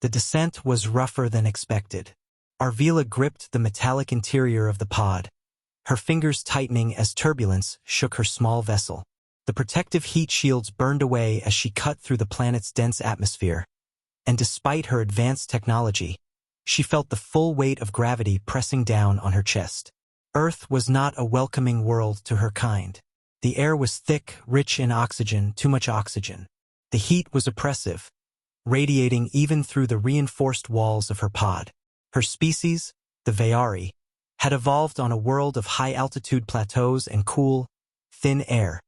The descent was rougher than expected. Arvila gripped the metallic interior of the pod, her fingers tightening as turbulence shook her small vessel. The protective heat shields burned away as she cut through the planet's dense atmosphere, and despite her advanced technology, she felt the full weight of gravity pressing down on her chest. Earth was not a welcoming world to her kind. The air was thick, rich in oxygen, too much oxygen. The heat was oppressive, radiating even through the reinforced walls of her pod. Her species, the Vayari, had evolved on a world of high-altitude plateaus and cool, thin air,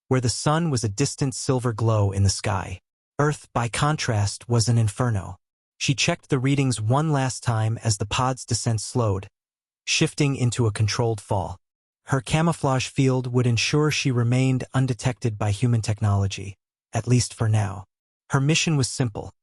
where the sun was a distant silver glow in the sky. Earth, by contrast, was an inferno. She checked the readings one last time as the pod's descent slowed, shifting into a controlled fall. Her camouflage field would ensure she remained undetected by human technology, at least for now. Her mission was simple: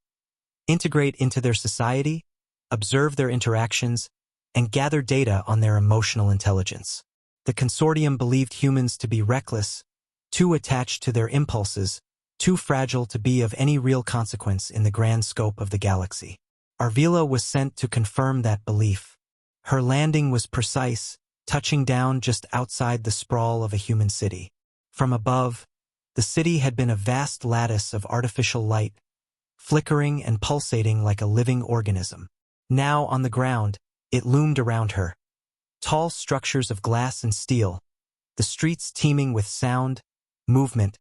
integrate into their society, observe their interactions, and gather data on their emotional intelligence. The consortium believed humans to be reckless, too attached to their impulses, too fragile to be of any real consequence in the grand scope of the galaxy. Arvila was sent to confirm that belief. Her landing was precise, touching down just outside the sprawl of a human city. From above, the city had been a vast lattice of artificial light, flickering and pulsating like a living organism. Now, on the ground, it loomed around her. Tall structures of glass and steel, the streets teeming with sound, movement,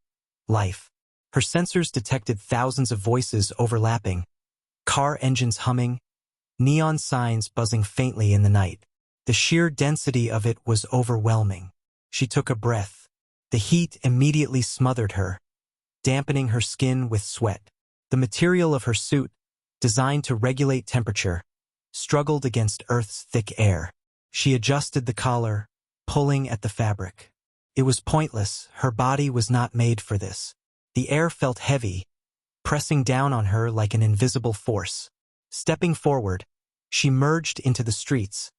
life. Her sensors detected thousands of voices overlapping, car engines humming, neon signs buzzing faintly in the night. The sheer density of it was overwhelming. She took a breath. The heat immediately smothered her, dampening her skin with sweat. The material of her suit, designed to regulate temperature, struggled against Earth's thick air. She adjusted the collar, pulling at the fabric. It was pointless. Her body was not made for this. The air felt heavy, pressing down on her like an invisible force. Stepping forward, she merged into the streets,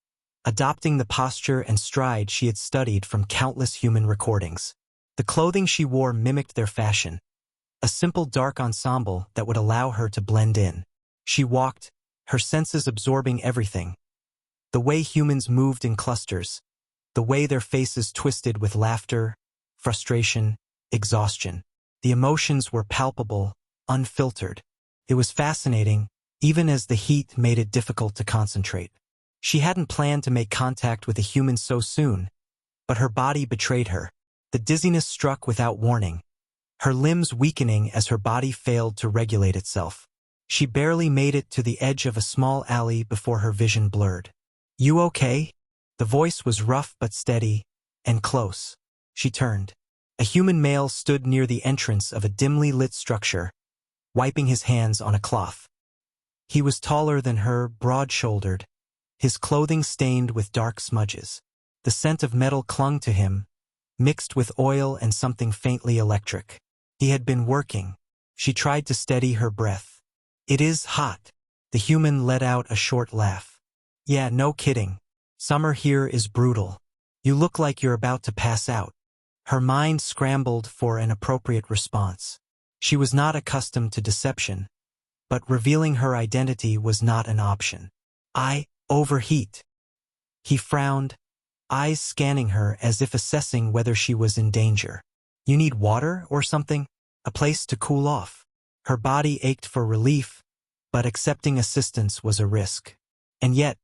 adopting the posture and stride she had studied from countless human recordings. The clothing she wore mimicked their fashion, a simple dark ensemble that would allow her to blend in. She walked, her senses absorbing everything. The way humans moved in clusters, the way their faces twisted with laughter, frustration, exhaustion. The emotions were palpable, unfiltered. It was fascinating, even as the heat made it difficult to concentrate. She hadn't planned to make contact with a human so soon, but her body betrayed her. The dizziness struck without warning, her limbs weakening as her body failed to regulate itself. She barely made it to the edge of a small alley before her vision blurred. "You okay?" The voice was rough but steady, and close. She turned. A human male stood near the entrance of a dimly lit structure, wiping his hands on a cloth. He was taller than her, broad-shouldered, his clothing stained with dark smudges. The scent of metal clung to him, mixed with oil and something faintly electric. He had been working. She tried to steady her breath. "It is hot." The human let out a short laugh. "Yeah, no kidding. Summer here is brutal. You look like you're about to pass out." Her mind scrambled for an appropriate response. She was not accustomed to deception, but revealing her identity was not an option. "I overheat." He frowned, eyes scanning her as if assessing whether she was in danger. "You need water or something? A place to cool off?" Her body ached for relief, but accepting assistance was a risk. And yet,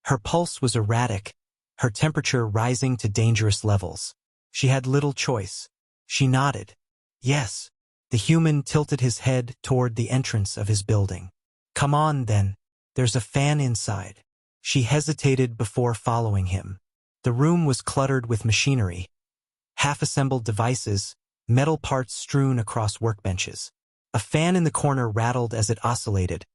her pulse was erratic, her temperature rising to dangerous levels. She had little choice. She nodded. "Yes." The human tilted his head toward the entrance of his building. "Come on, then. There's a fan inside." She hesitated before following him. The room was cluttered with machinery, half-assembled devices, metal parts strewn across workbenches. A fan in the corner rattled as it oscillated,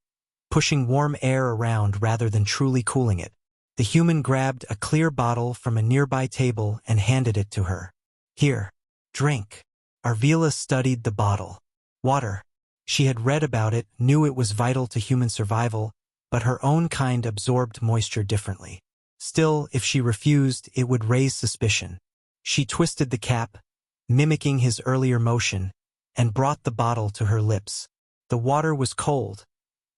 pushing warm air around rather than truly cooling it. The human grabbed a clear bottle from a nearby table and handed it to her. "Here, drink." Arvila studied the bottle. Water. She had read about it, knew it was vital to human survival, but her own kind absorbed moisture differently. Still, if she refused, it would raise suspicion. She twisted the cap, mimicking his earlier motion, and brought the bottle to her lips. The water was cold,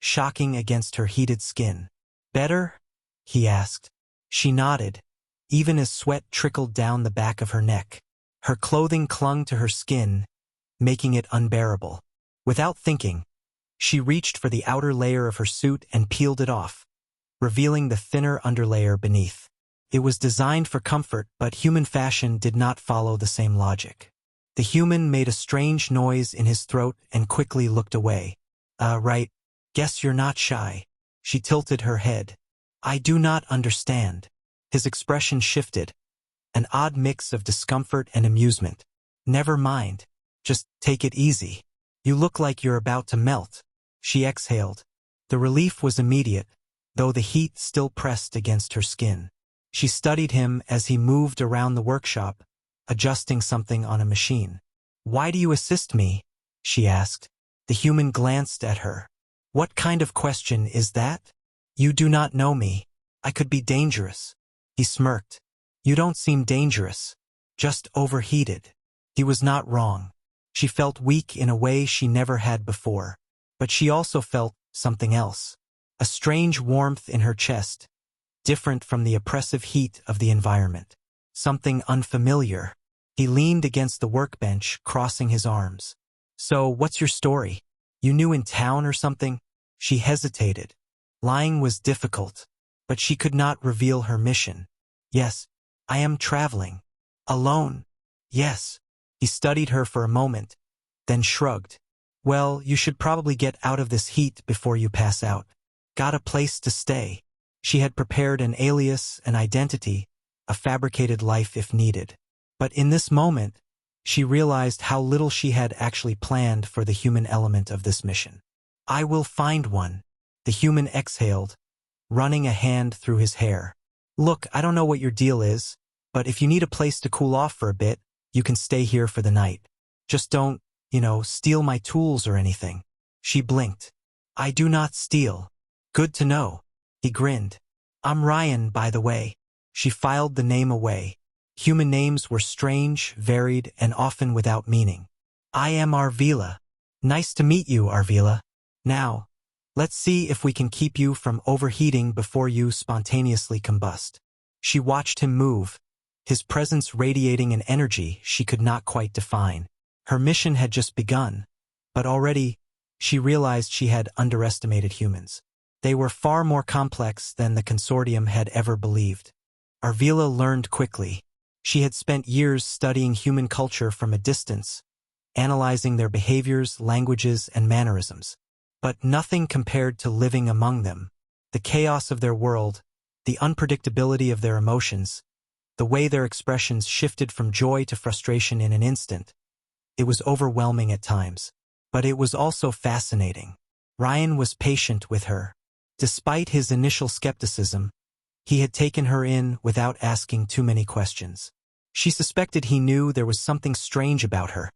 shocking against her heated skin. "Better?" he asked. She nodded, even as sweat trickled down the back of her neck. Her clothing clung to her skin, making it unbearable. Without thinking, she reached for the outer layer of her suit and peeled it off, revealing the thinner underlayer beneath. It was designed for comfort, but human fashion did not follow the same logic. The human made a strange noise in his throat and quickly looked away. Right. Guess you're not shy." She tilted her head. "I do not understand." His expression shifted, an odd mix of discomfort and amusement. "Never mind. Just take it easy. You look like you're about to melt." She exhaled. The relief was immediate, though the heat still pressed against her skin. She studied him as he moved around the workshop, adjusting something on a machine. "Why do you assist me?" she asked. The human glanced at her. "What kind of question is that? You do not know me. I could be dangerous." He smirked. "You don't seem dangerous. Just overheated." He was not wrong. She felt weak in a way she never had before. But she also felt something else. A strange warmth in her chest, different from the oppressive heat of the environment. Something unfamiliar. He leaned against the workbench, crossing his arms. "So, what's your story? You new in town or something?" She hesitated. Lying was difficult, but she could not reveal her mission. "Yes, I am traveling." "Alone?" "Yes." He studied her for a moment, then shrugged. "Well, you should probably get out of this heat before you pass out." "Got a place to stay." She had prepared an alias, an identity, a fabricated life if needed. But in this moment, she realized how little she had actually planned for the human element of this mission. "I will find one." The human exhaled, running a hand through his hair. "Look, I don't know what your deal is, but if you need a place to cool off for a bit, you can stay here for the night. Just don't, steal my tools or anything." She blinked. "I do not steal." "Good to know." He grinned. "I'm Ryan, by the way." She filed the name away. Human names were strange, varied, and often without meaning. "I am Arvila." "Nice to meet you, Arvila. Now, let's see if we can keep you from overheating before you spontaneously combust." She watched him move, his presence radiating an energy she could not quite define. Her mission had just begun, but already she realized she had underestimated humans. They were far more complex than the consortium had ever believed. Arvila learned quickly. She had spent years studying human culture from a distance, analyzing their behaviors, languages, and mannerisms. But nothing compared to living among them. The chaos of their world, the unpredictability of their emotions, the way their expressions shifted from joy to frustration in an instant. It was overwhelming at times. But it was also fascinating. Ryan was patient with her. Despite his initial skepticism, he had taken her in without asking too many questions. She suspected he knew there was something strange about her,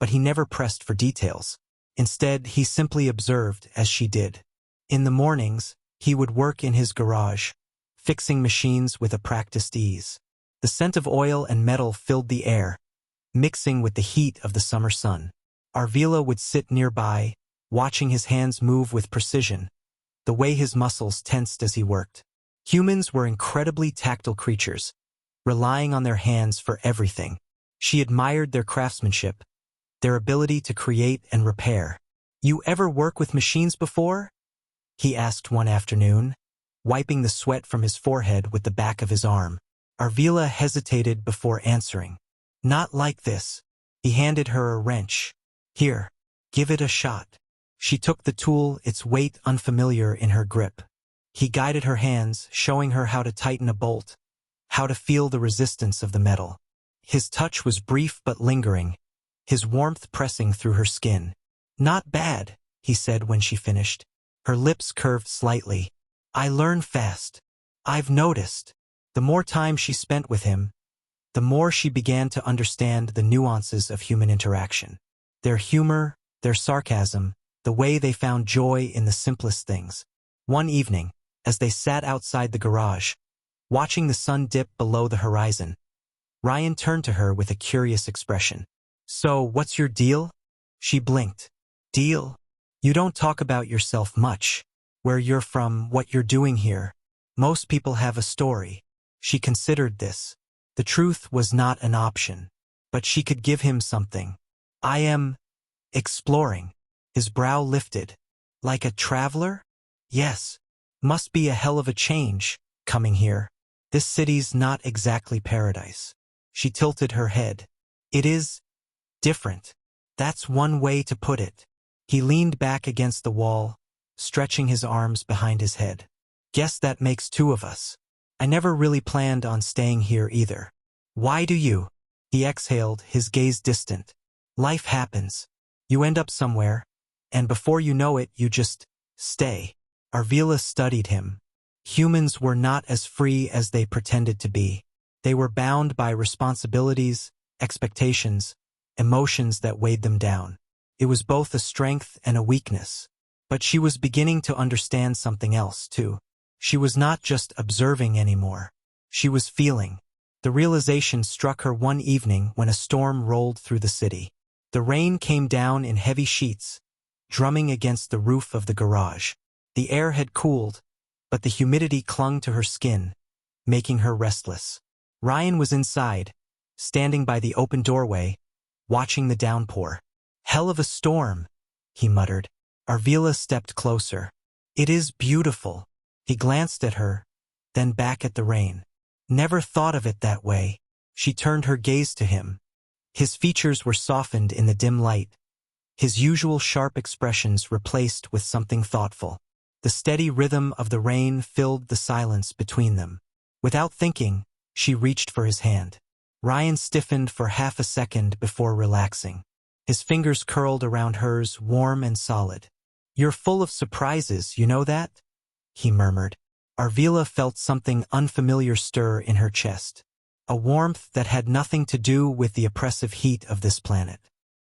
but he never pressed for details. Instead, he simply observed as she did. In the mornings, he would work in his garage, fixing machines with a practiced ease. The scent of oil and metal filled the air, mixing with the heat of the summer sun. Arvila would sit nearby, watching his hands move with precision, the way his muscles tensed as he worked. Humans were incredibly tactile creatures, relying on their hands for everything. She admired their craftsmanship, their ability to create and repair. "You ever work with machines before?" he asked one afternoon, wiping the sweat from his forehead with the back of his arm. Arvila hesitated before answering. "Not like this." He handed her a wrench. "Here, give it a shot." She took the tool, its weight unfamiliar in her grip. He guided her hands, showing her how to tighten a bolt, how to feel the resistance of the metal. His touch was brief but lingering, his warmth pressing through her skin. "Not bad," he said when she finished. Her lips curved slightly. "I learn fast. I've noticed." The more time she spent with him, the more she began to understand the nuances of human interaction. Their humor, their sarcasm, the way they found joy in the simplest things. One evening, as they sat outside the garage, watching the sun dip below the horizon, Ryan turned to her with a curious expression. "So, what's your deal?" She blinked. "Deal? You don't talk about yourself much." where you're from, what you're doing here. Most people have a story. She considered this. The truth was not an option. But she could give him something. I am exploring. His brow lifted. Like a traveler? Yes. Must be a hell of a change, coming here. This city's not exactly paradise. She tilted her head. It is different. That's one way to put it. He leaned back against the wall, stretching his arms behind his head. Guess that makes two of us. I never really planned on staying here either. Why do you? He exhaled, his gaze distant. Life happens. You end up somewhere, and before you know it, you just stay. Arvila studied him. Humans were not as free as they pretended to be. They were bound by responsibilities, expectations, emotions that weighed them down. It was both a strength and a weakness. But she was beginning to understand something else, too. She was not just observing anymore. She was feeling. The realization struck her one evening when a storm rolled through the city. The rain came down in heavy sheets, drumming against the roof of the garage. The air had cooled, but the humidity clung to her skin, making her restless. Ryan was inside, standing by the open doorway, watching the downpour. Hell of a storm, he muttered. Arvila stepped closer. It is beautiful. He glanced at her, then back at the rain. Never thought of it that way. She turned her gaze to him. His features were softened in the dim light, his usual sharp expressions replaced with something thoughtful. The steady rhythm of the rain filled the silence between them. Without thinking, she reached for his hand. Ryan stiffened for half a second before relaxing. His fingers curled around hers, warm and solid. You're full of surprises, you know that? He murmured. Arvila felt something unfamiliar stir in her chest. A warmth that had nothing to do with the oppressive heat of this planet.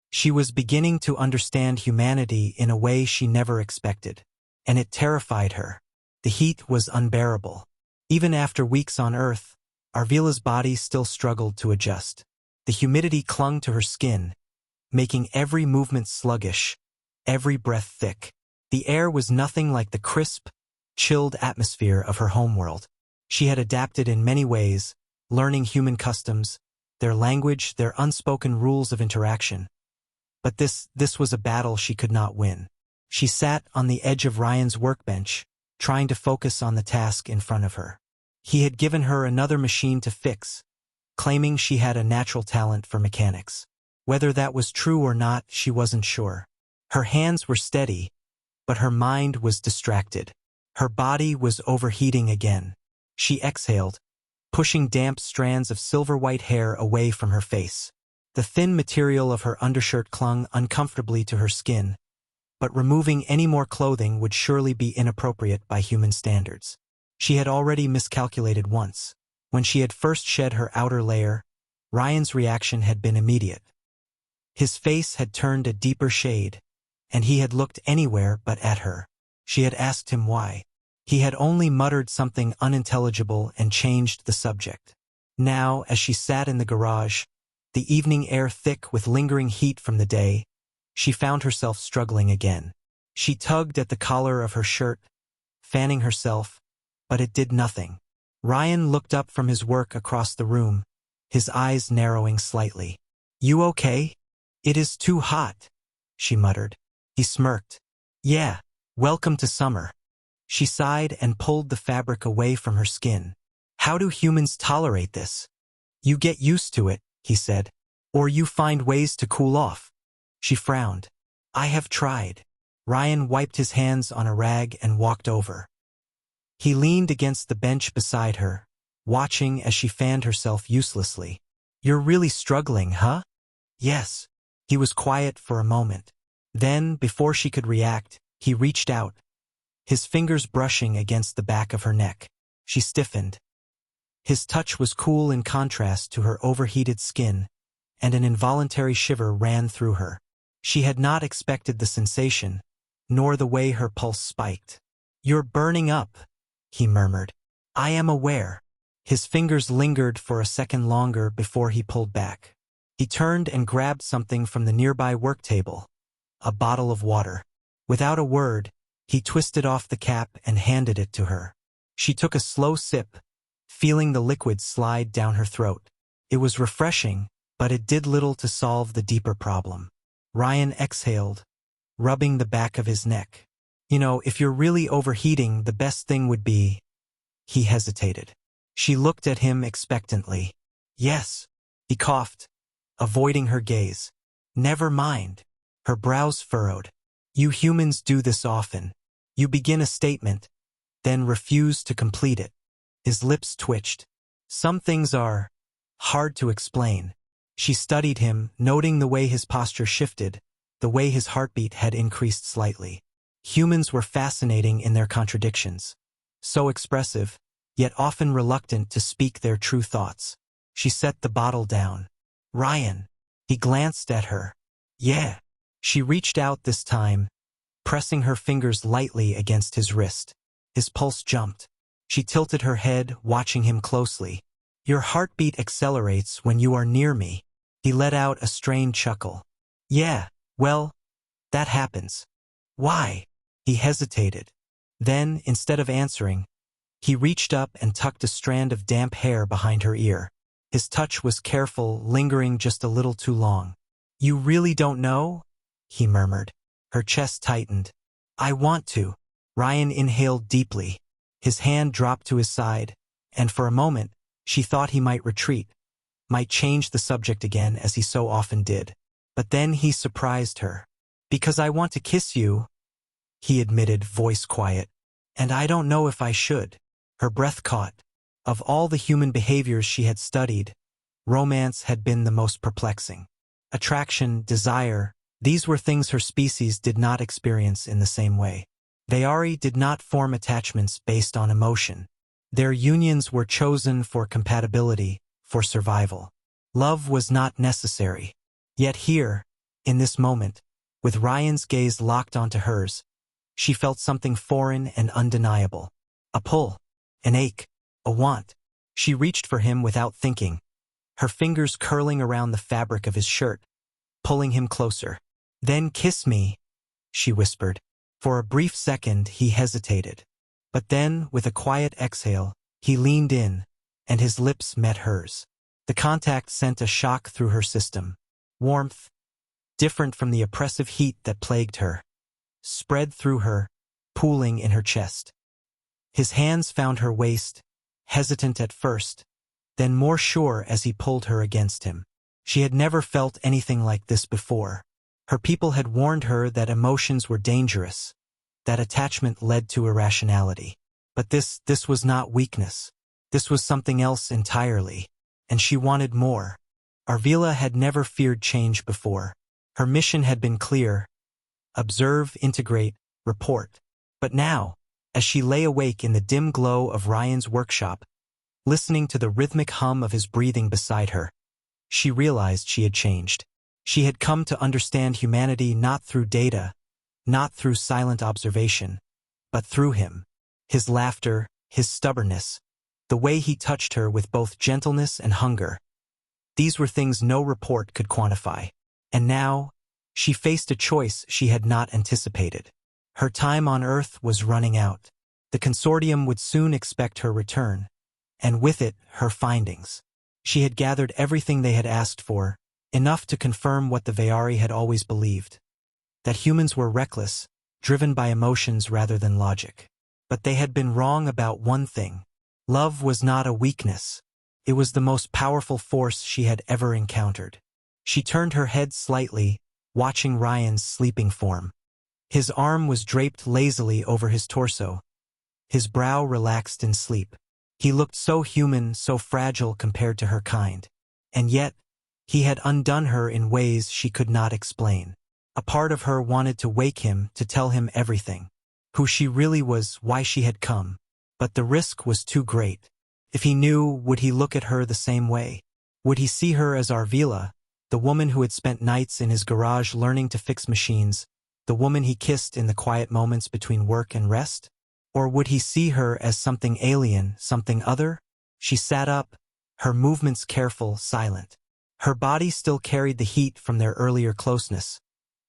She was beginning to understand humanity in a way she never expected. And it terrified her. The heat was unbearable. Even after weeks on Earth, Arvila's body still struggled to adjust. The humidity clung to her skin, making every movement sluggish, every breath thick. The air was nothing like the crisp, chilled atmosphere of her homeworld. She had adapted in many ways, learning human customs, their language, their unspoken rules of interaction. But this was a battle she could not win. She sat on the edge of Ryan's workbench, trying to focus on the task in front of her. He had given her another machine to fix, claiming she had a natural talent for mechanics. Whether that was true or not, she wasn't sure. Her hands were steady, but her mind was distracted. Her body was overheating again. She exhaled, pushing damp strands of silver-white hair away from her face. The thin material of her undershirt clung uncomfortably to her skin, but removing any more clothing would surely be inappropriate by human standards. She had already miscalculated once. When she had first shed her outer layer, Ryan's reaction had been immediate. His face had turned a deeper shade, and he had looked anywhere but at her. She had asked him why. He had only muttered something unintelligible and changed the subject. Now, as she sat in the garage, the evening air thick with lingering heat from the day, she found herself struggling again. She tugged at the collar of her shirt, fanning herself, but it did nothing. Ryan looked up from his work across the room, his eyes narrowing slightly. You okay? It is too hot, she muttered. He smirked. Yeah, welcome to summer. She sighed and pulled the fabric away from her skin. How do humans tolerate this? You get used to it, he said. Or you find ways to cool off. She frowned. I have tried. Ryan wiped his hands on a rag and walked over. He leaned against the bench beside her, watching as she fanned herself uselessly. You're really struggling, huh? Yes. He was quiet for a moment. Then, before she could react, he reached out, his fingers brushing against the back of her neck. She stiffened. His touch was cool in contrast to her overheated skin, and an involuntary shiver ran through her. She had not expected the sensation, nor the way her pulse spiked. You're burning up, he murmured. I am aware. His fingers lingered for a second longer before he pulled back. He turned and grabbed something from the nearby work table, a bottle of water. Without a word, He twisted off the cap and handed it to her. She took a slow sip, feeling the liquid slide down her throat. It was refreshing, but it did little to solve the deeper problem. Ryan exhaled, rubbing the back of his neck. You know, if you're really overheating, the best thing would be... He hesitated. She looked at him expectantly. Yes. He coughed, avoiding her gaze. Never mind. Her brows furrowed. You humans do this often. You begin a statement, then refuse to complete it. His lips twitched. Some things are hard to explain. She studied him, noting the way his posture shifted, the way his heartbeat had increased slightly. Humans were fascinating in their contradictions. So expressive, yet often reluctant to speak their true thoughts. She set the bottle down. Ryan. He glanced at her. Yeah. She reached out this time, pressing her fingers lightly against his wrist. His pulse jumped. She tilted her head, watching him closely. Your heartbeat accelerates when you are near me. He let out a strained chuckle. Yeah, well, that happens. Why? He hesitated. Then, instead of answering, he reached up and tucked a strand of damp hair behind her ear. His touch was careful, lingering just a little too long. You really don't know? He murmured. Her chest tightened. I want to. Ryan inhaled deeply. His hand dropped to his side, and for a moment, she thought he might retreat, might change the subject again as he so often did. But then he surprised her. Because I want to kiss you, he admitted, voice quiet. And I don't know if I should. Her breath caught. Of all the human behaviors she had studied, romance had been the most perplexing. Attraction, desire, these were things her species did not experience in the same way. Veyari did not form attachments based on emotion. Their unions were chosen for compatibility, for survival. Love was not necessary. Yet here, in this moment, with Ryan's gaze locked onto hers, she felt something foreign and undeniable. A pull, an ache, a want. She reached for him without thinking, her fingers curling around the fabric of his shirt, pulling him closer. Then kiss me, she whispered. For a brief second he hesitated. But then, with a quiet exhale, he leaned in, and his lips met hers. The contact sent a shock through her system. Warmth, different from the oppressive heat that plagued her, spread through her, pooling in her chest. His hands found her waist, hesitant at first, then more sure as he pulled her against him. She had never felt anything like this before. Her people had warned her that emotions were dangerous, that attachment led to irrationality. But this was not weakness. This was something else entirely. And she wanted more. Arvila had never feared change before. Her mission had been clear: observe, integrate, report. But now, as she lay awake in the dim glow of Ryan's workshop, listening to the rhythmic hum of his breathing beside her, she realized she had changed. She had come to understand humanity not through data, not through silent observation, but through him. His laughter, his stubbornness, the way he touched her with both gentleness and hunger. These were things no report could quantify. And now, she faced a choice she had not anticipated. Her time on Earth was running out. The consortium would soon expect her return, and with it, her findings. She had gathered everything they had asked for, enough to confirm what the Veyari had always believed: that humans were reckless, driven by emotions rather than logic. But they had been wrong about one thing. Love was not a weakness. It was the most powerful force she had ever encountered. She turned her head slightly, watching Ryan's sleeping form. His arm was draped lazily over his torso, his brow relaxed in sleep. He looked so human, so fragile compared to her kind. And yet, he had undone her in ways she could not explain. A part of her wanted to wake him, to tell him everything. Who she really was, why she had come. But the risk was too great. If he knew, would he look at her the same way? Would he see her as Arvila, the woman who had spent nights in his garage learning to fix machines, the woman he kissed in the quiet moments between work and rest? Or would he see her as something alien, something other? She sat up, her movements careful, silent. Her body still carried the heat from their earlier closeness.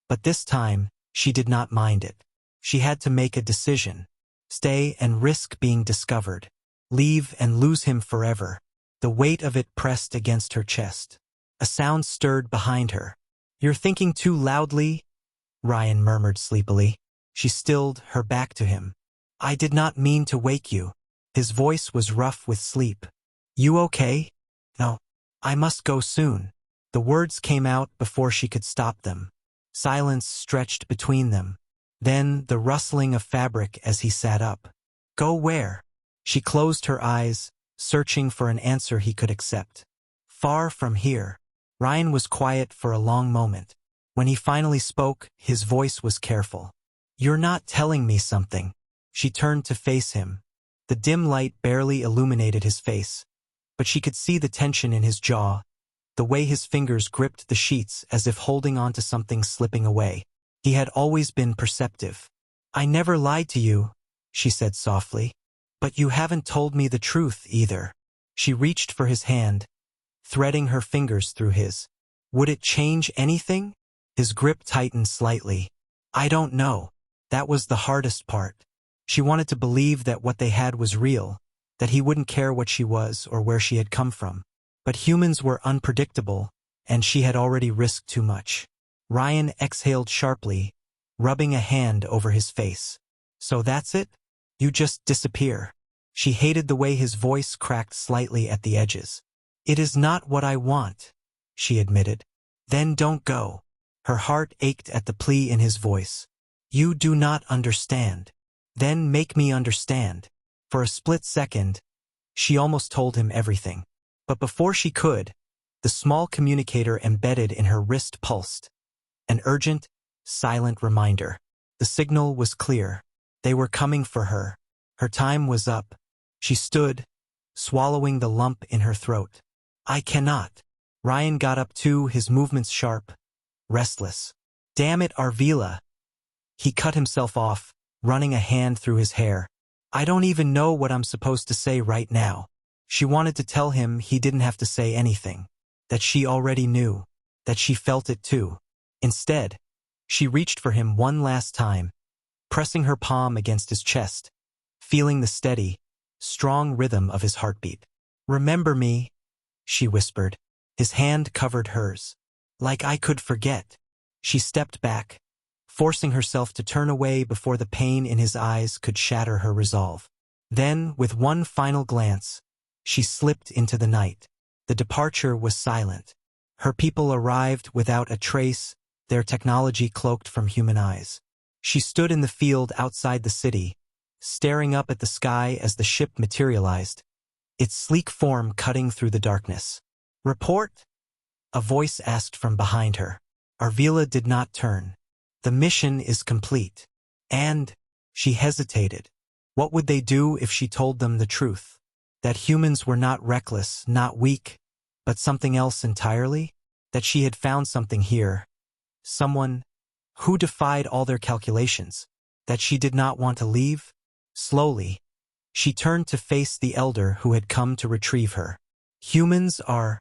But this time, she did not mind it. She had to make a decision. Stay and risk being discovered. Leave and lose him forever. The weight of it pressed against her chest. A sound stirred behind her. "You're thinking too loudly," Ryan murmured sleepily. She stilled, her back to him. "I did not mean to wake you." His voice was rough with sleep. "You okay?" "No. I must go soon." The words came out before she could stop them. Silence stretched between them. Then the rustling of fabric as he sat up. "Go where?" She closed her eyes, searching for an answer he could accept. "Far from here." Ryan was quiet for a long moment. When he finally spoke, his voice was careful. "You're not telling me something." She turned to face him. The dim light barely illuminated his face, but she could see the tension in his jaw, the way his fingers gripped the sheets as if holding on to something slipping away. He had always been perceptive. "I never lied to you," she said softly. "But you haven't told me the truth either." She reached for his hand, threading her fingers through his. "Would it change anything?" His grip tightened slightly. "I don't know." That was the hardest part. She wanted to believe that what they had was real, that he wouldn't care what she was or where she had come from. But humans were unpredictable, and she had already risked too much. Ryan exhaled sharply, rubbing a hand over his face. "So that's it? You just disappear." She hated the way his voice cracked slightly at the edges. "It is not what I want," she admitted. "Then don't go." Her heart ached at the plea in his voice. "You do not understand." "Then make me understand." For a split second, she almost told him everything. But before she could, the small communicator embedded in her wrist pulsed. An urgent, silent reminder. The signal was clear. They were coming for her. Her time was up. She stood, swallowing the lump in her throat. "I cannot." Ryan got up too, his movements sharp, restless. "Damn it, Arvila." He cut himself off, running a hand through his hair. "I don't even know what I'm supposed to say right now." She wanted to tell him he didn't have to say anything, that she already knew, that she felt it too. Instead, she reached for him one last time, pressing her palm against his chest, feeling the steady, strong rhythm of his heartbeat. "Remember me," she whispered. His hand covered hers. "Like I could forget." She stepped back, forcing herself to turn away before the pain in his eyes could shatter her resolve. Then, with one final glance, she slipped into the night. The departure was silent. Her people arrived without a trace, their technology cloaked from human eyes. She stood in the field outside the city, staring up at the sky as the ship materialized, its sleek form cutting through the darkness. "Report?" a voice asked from behind her. Arvila did not turn. "The mission is complete." And she hesitated. What would they do if she told them the truth? That humans were not reckless, not weak, but something else entirely? That she had found something here. Someone who defied all their calculations. That she did not want to leave? Slowly, she turned to face the elder who had come to retrieve her. "Humans are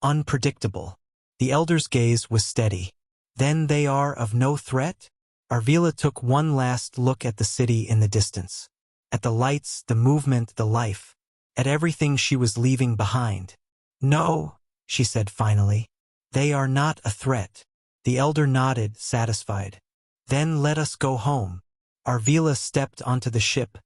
unpredictable." The elder's gaze was steady. "Then they are of no threat?" Arvila took one last look at the city in the distance. At the lights, the movement, the life. At everything she was leaving behind. "No," she said finally. "They are not a threat." The elder nodded, satisfied. "Then let us go home." Arvila stepped onto the ship,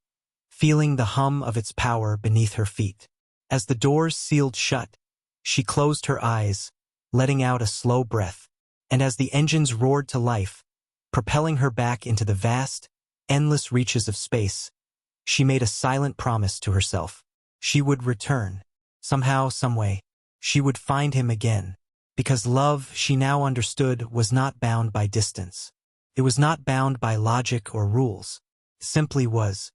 feeling the hum of its power beneath her feet. As the doors sealed shut, she closed her eyes, letting out a slow breath. And as the engines roared to life, propelling her back into the vast, endless reaches of space, she made a silent promise to herself. She would return. Somehow, someway, she would find him again. Because love, she now understood, was not bound by distance. It was not bound by logic or rules. It simply was.